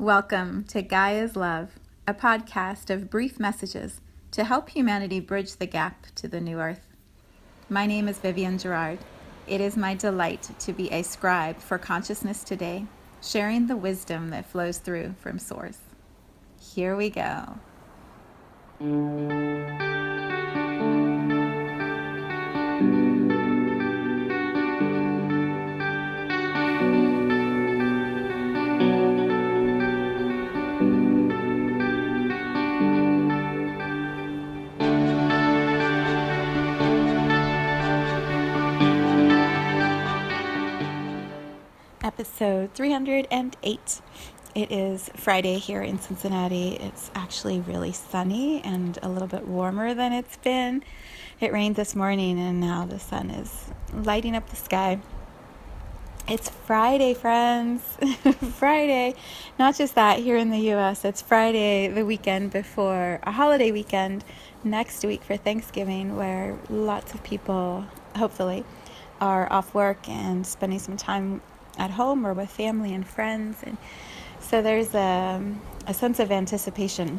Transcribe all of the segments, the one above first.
Welcome to Gaia's Love, a podcast of brief messages to help humanity bridge the gap to the new earth. My name is Vivienne Gerard. It is my delight to be a scribe for consciousness today, sharing the wisdom that flows through from Source. Here we go. Episode 308. It is Friday here in Cincinnati. It's actually really sunny and a little bit warmer than it's been. It rained this morning and now the sun is lighting up the sky. It's Friday, friends. Friday. Not just that, here in the US, it's Friday, the weekend before a holiday weekend next week for Thanksgiving, where lots of people, hopefully, are off work and spending some time at home or with family and friends. And so there's a sense of anticipation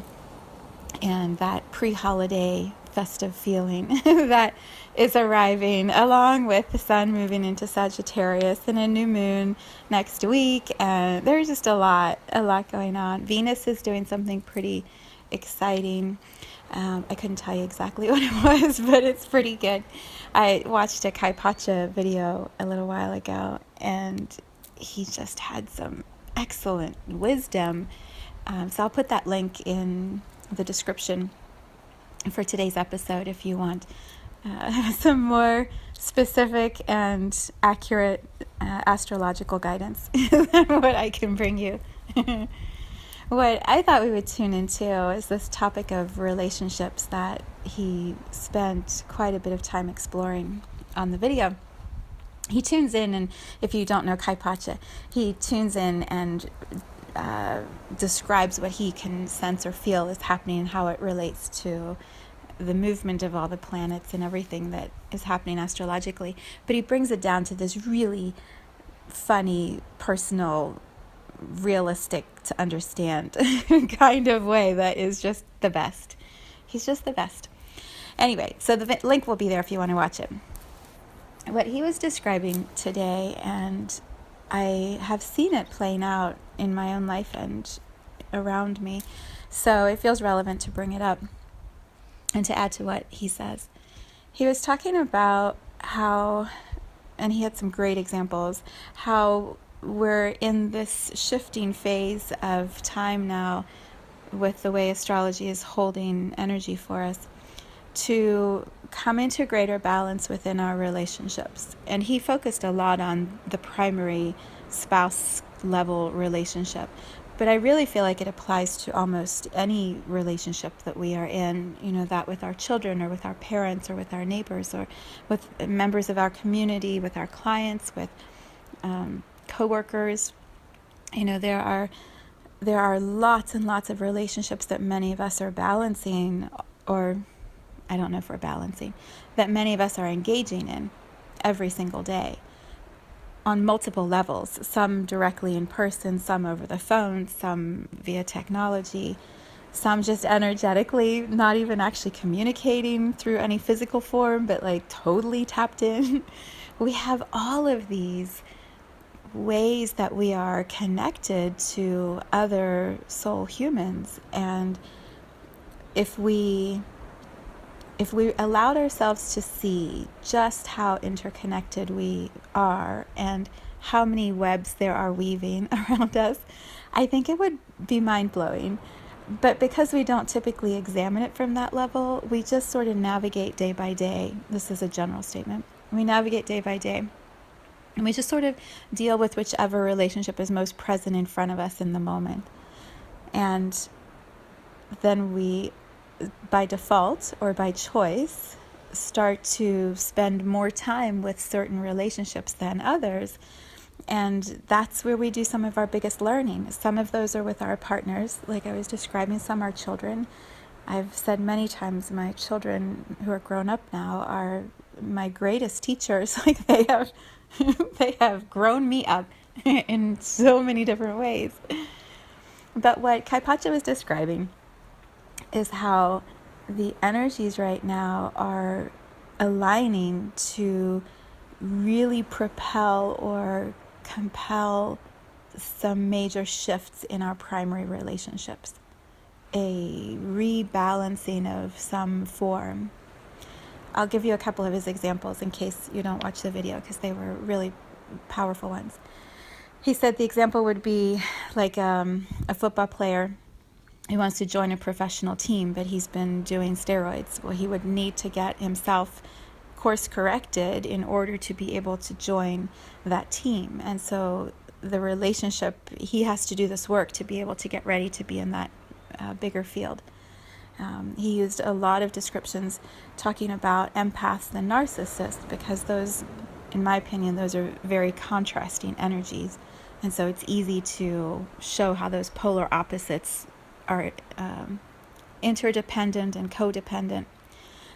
and that pre-holiday festive feeling that is arriving, along with the sun moving into Sagittarius and a new moon next week. And there's just a lot going on. Venus is doing something pretty exciting. I couldn't tell you exactly what it was, but it's pretty good. I watched a Kai Pacha video a little while ago, and he just had some excellent wisdom. So I'll put that link in the description for today's episode if you want some more specific and accurate astrological guidance than what I can bring you. What I thought we would tune into is this topic of relationships that he spent quite a bit of time exploring on the video. He tunes in, and if you don't know Kai Pacha, he tunes in and describes what he can sense or feel is happening and how it relates to the movement of all the planets and everything that is happening astrologically. But he brings it down to this really funny, personal, realistic to understand kind of way that is just the best. He's just the best. Anyway, so the link will be there if you want to watch it. What he was describing today, and I have seen it playing out in my own life and around me, so it feels relevant to bring it up and to add to what he says. He was talking about how, and he had some great examples, how we're in this shifting phase of time now with the way astrology is holding energy for us to come into greater balance within our relationships. And he focused a lot on the primary spouse level relationship. But I really feel like it applies to almost any relationship that we are in, that with our children or with our parents or with our neighbors or with members of our community, with our clients, with coworkers. There are lots and lots of relationships that many of us are balancing, or I don't know if we're balancing, that many of us are engaging in every single day on multiple levels, some directly in person, some over the phone, some via technology, some just energetically, not even actually communicating through any physical form, but like totally tapped in. We have all of these ways that we are connected to other soul humans. And if we allowed ourselves to see just how interconnected we are and how many webs there are weaving around us, I think it would be mind-blowing. But because we don't typically examine it from that level, we just sort of navigate day by day. This is a general statement. We navigate day by day. And we just sort of deal with whichever relationship is most present in front of us in the moment. And then we, by default or by choice, start to spend more time with certain relationships than others. And that's where we do some of our biggest learning. Some of those are with our partners, like I was describing. Some are children. I've said many times my children who are grown up now are my greatest teachers. Like they have grown me up in so many different ways. But what Kaipacha was describing is how the energies right now are aligning to really propel or compel some major shifts in our primary relationships, a rebalancing of some form. I'll give you a couple of his examples in case you don't watch the video, because they were really powerful ones. He said the example would be like a football player who wants to join a professional team, but he's been doing steroids. Well, he would need to get himself course corrected in order to be able to join that team. And so the relationship, he has to do this work to be able to get ready to be in that bigger field. He used a lot of descriptions talking about empaths and narcissists, because those, in my opinion, those are very contrasting energies. And so it's easy to show how those polar opposites are interdependent and codependent.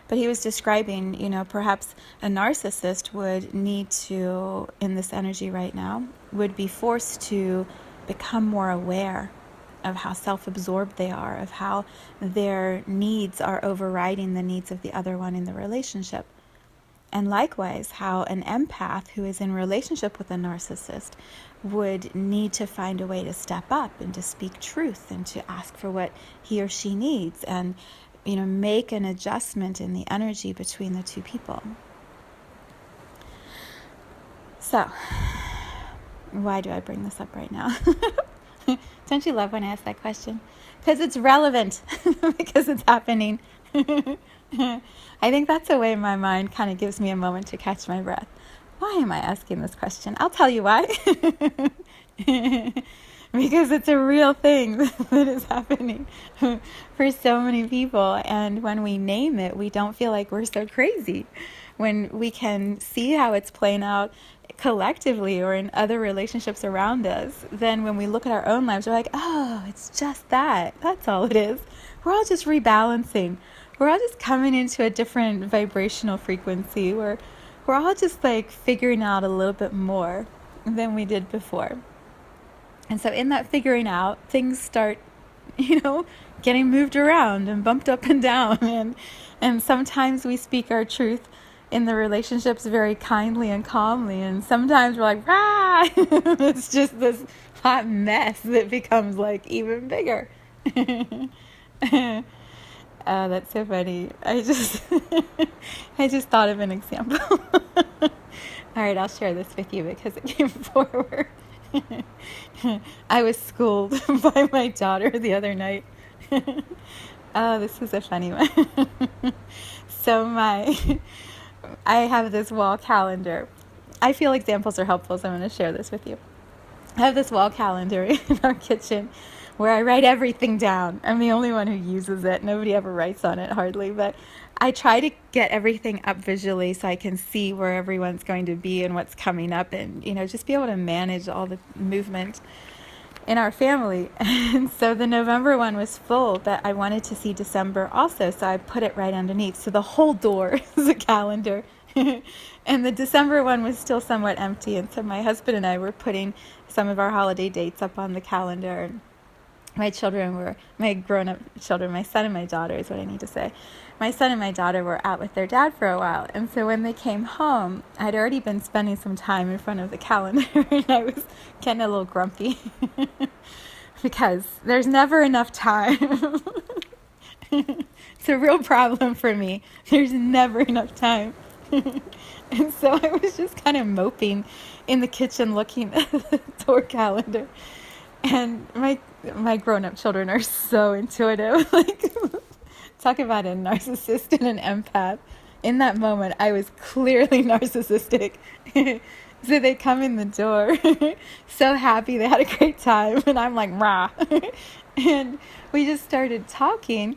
But he was describing, perhaps a narcissist would need to, in this energy right now, would be forced to become more aware of how self-absorbed they are, of how their needs are overriding the needs of the other one in the relationship. And likewise, how an empath who is in relationship with a narcissist would need to find a way to step up and to speak truth and to ask for what he or she needs, and make an adjustment in the energy between the two people. So, why do I bring this up right now? Don't you love when I ask that question? Because it's relevant, because it's happening. I think that's the way my mind kind of gives me a moment to catch my breath. Why am I asking this question? I'll tell you why. Because it's a real thing that is happening for so many people. And when we name it, we don't feel like we're so crazy. When we can see how it's playing out collectively or in other relationships around us, then when we look at our own lives, we're like, oh, it's just that. That's all it is. We're all just rebalancing. We're all just coming into a different vibrational frequency. We're all just like figuring out a little bit more than we did before. And so in that figuring out, things start, getting moved around and bumped up and down. And sometimes we speak our truth in the relationships very kindly and calmly. And sometimes we're like, rah! It's just this hot mess that becomes like even bigger. That's so funny. I just thought of an example. All right, I'll share this with you because it came forward. I was schooled by my daughter the other night. Oh, this is a funny one. So I have this wall calendar. I feel examples are helpful, so I'm going to share this with you. I have this wall calendar in our kitchen where I write everything down. I'm the only one who uses it. Nobody ever writes on it, hardly, but I try to get everything up visually so I can see where everyone's going to be and what's coming up, and just be able to manage all the movement in our family. And so the November one was full, but I wanted to see December also, so I put it right underneath. So the whole door is a calendar. And the December one was still somewhat empty, and so my husband and I were putting some of our holiday dates up on the calendar. My grown-up children, my son and my daughter is what I need to say. My son and my daughter were out with their dad for a while. And so when they came home, I'd already been spending some time in front of the calendar, and I was getting a little grumpy because there's never enough time. It's a real problem for me. There's never enough time. And so I was just kind of moping in the kitchen looking at the door calendar. And my grown-up children are so intuitive. Like, talk about a narcissist and an empath. In that moment, I was clearly narcissistic. So they come in the door, so happy, they had a great time, and I'm like, rah. And we just started talking.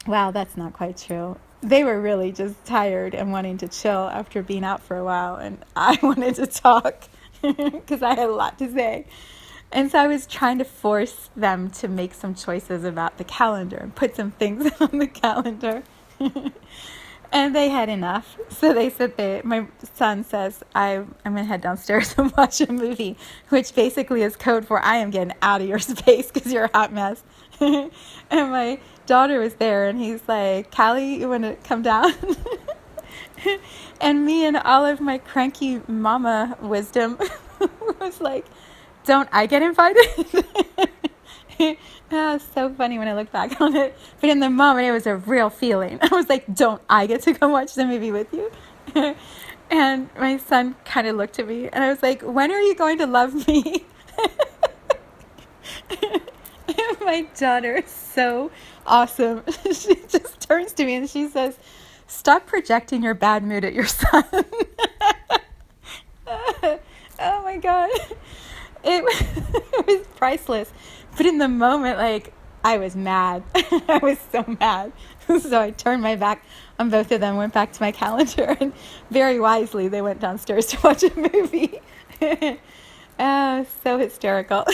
Wow, that's not quite true. They were really just tired and wanting to chill after being out for a while, and I wanted to talk because I had a lot to say. And so I was trying to force them to make some choices about the calendar and put some things on the calendar. And they had enough. So they said my son says, I'm going to head downstairs and watch a movie, which basically is code for I am getting out of your space because you're a hot mess. And my daughter was there and he's like, Callie, you want to come down? And me and all of my cranky mama wisdom was like, don't I get invited? Oh, it's so funny when I look back on it. But in the moment, it was a real feeling. I was like, don't I get to go watch the movie with you? And my son kind of looked at me and I was like, when are you going to love me? My daughter is so awesome. She just turns to me and she says, stop projecting your bad mood at your son. Oh my God. It was priceless. But in the moment, like, I was mad. I was so mad. So I turned my back on both of them, went back to my calendar, and very wisely they went downstairs to watch a movie. Oh, so hysterical.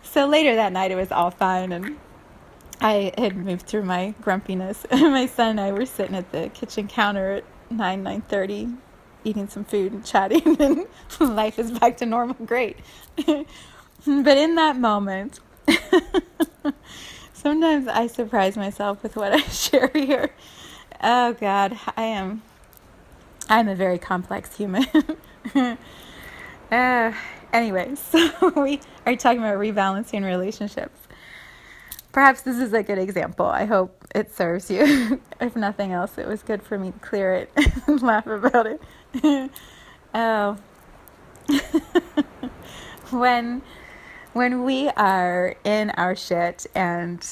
So later that night it was all fine, and I had moved through my grumpiness. My son and I were sitting at the kitchen counter at 9:30, eating some food and chatting, and life is back to normal. Great. But in that moment, sometimes I surprise myself with what I share here. Oh God, I'm a very complex human. Anyway, so we are talking about rebalancing relationships. Perhaps this is a good example. I hope it serves you. If nothing else, it was good for me to clear it and laugh about it. Oh. When we are in our shit and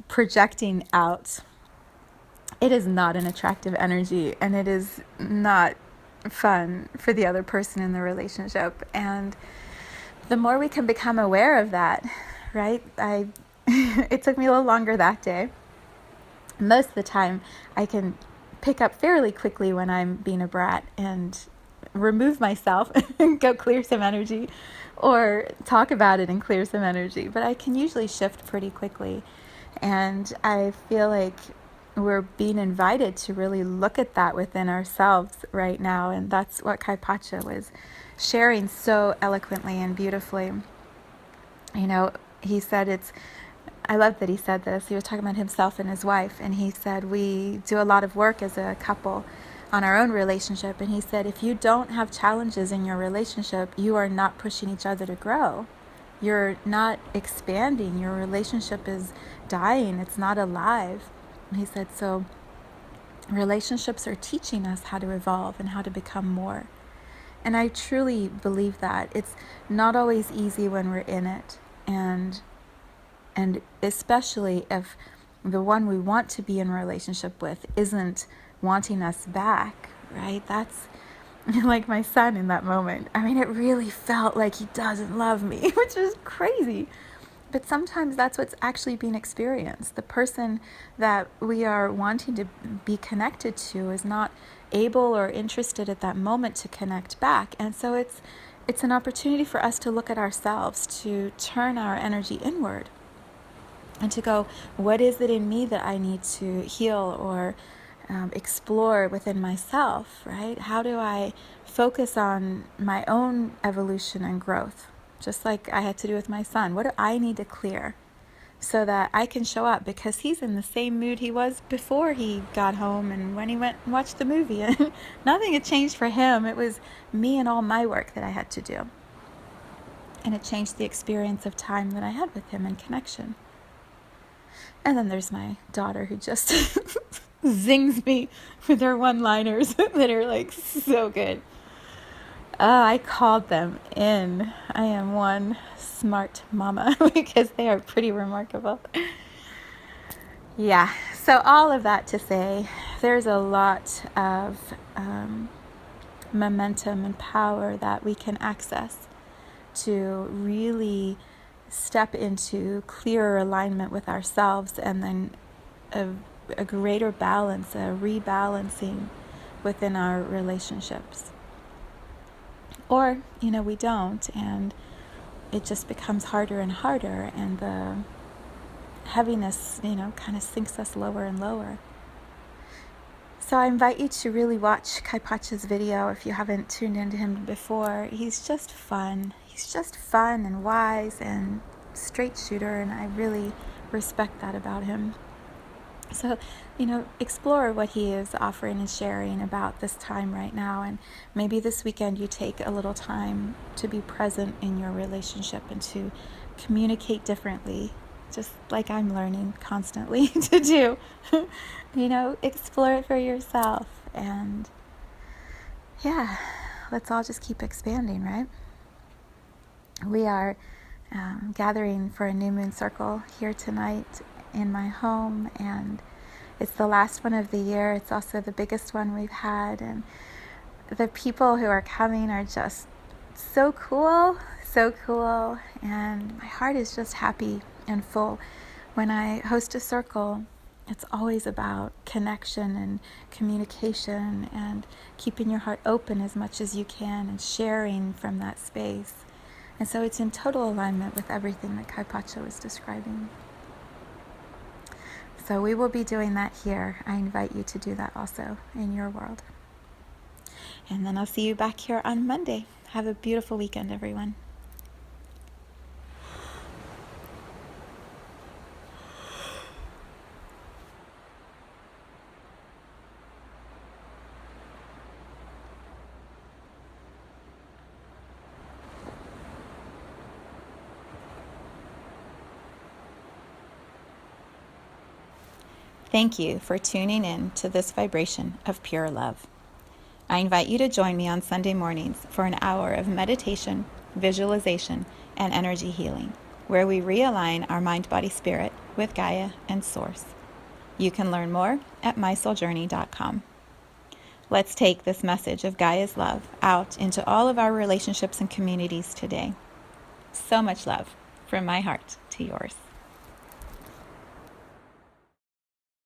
projecting out, it is not an attractive energy, and it is not fun for the other person in the relationship. And the more we can become aware of that, right? It took me a little longer that day. Most of the time, I can pick up fairly quickly when I'm being a brat and remove myself and go clear some energy, or talk about it and clear some energy. But I can usually shift pretty quickly. And I feel like we're being invited to really look at that within ourselves right now. And that's what Kaipacha was sharing so eloquently and beautifully. You know, he said I love that he said this. He was talking about himself and his wife. And he said, we do a lot of work as a couple on our own relationship. And he said, if you don't have challenges in your relationship, you are not pushing each other to grow. You're not expanding. Your relationship is dying. It's not alive. And he said, so relationships are teaching us how to evolve and how to become more. And I truly believe that. It's not always easy when we're in it. And especially if the one we want to be in a relationship with isn't wanting us back, right? That's like my son in that moment. I mean, it really felt like he doesn't love me, which is crazy. But sometimes that's what's actually being experienced. The person that we are wanting to be connected to is not able or interested at that moment to connect back. And so it's an opportunity for us to look at ourselves, to turn our energy inward and to go, what is it in me that I need to heal or explore within myself, right? How do I focus on my own evolution and growth? Just like I had to do with my son. What do I need to clear so that I can show up? Because he's in the same mood he was before he got home and when he went and watched the movie. And nothing had changed for him. It was me and all my work that I had to do. And it changed the experience of time that I had with him and connection. And then there's my daughter who just zings me with her one-liners that are like so good. I called them in. I am one smart mama because they are pretty remarkable. Yeah, so all of that to say, there's a lot of momentum and power that we can access to really step into clearer alignment with ourselves, and then a greater balance, a rebalancing within our relationships. Or, we don't, and it just becomes harder and harder, and the heaviness, kind of sinks us lower and lower. So I invite you to really watch Kaipacha's video if you haven't tuned into him before. He's just fun. He's just fun and wise and straight shooter, and I really respect that about him. So, explore what he is offering and sharing about this time right now. And maybe this weekend you take a little time to be present in your relationship and to communicate differently, just like I'm learning constantly to do. Explore it for yourself. And yeah, let's all just keep expanding, right? We are gathering for a new moon circle here tonight in my home, and it's the last one of the year. It's also the biggest one we've had, and the people who are coming are just so cool, and my heart is just happy and full. When I host a circle, it's always about connection and communication and keeping your heart open as much as you can and sharing from that space. And so it's in total alignment with everything that Kaipacha was describing. So we will be doing that here. I invite you to do that also in your world. And then I'll see you back here on Monday. Have a beautiful weekend, everyone. Thank you for tuning in to this vibration of pure love. I invite you to join me on Sunday mornings for an hour of meditation, visualization, and energy healing, where we realign our mind, body, spirit with Gaia and Source. You can learn more at mysouljourney.com. Let's take this message of Gaia's love out into all of our relationships and communities today. So much love from my heart to yours.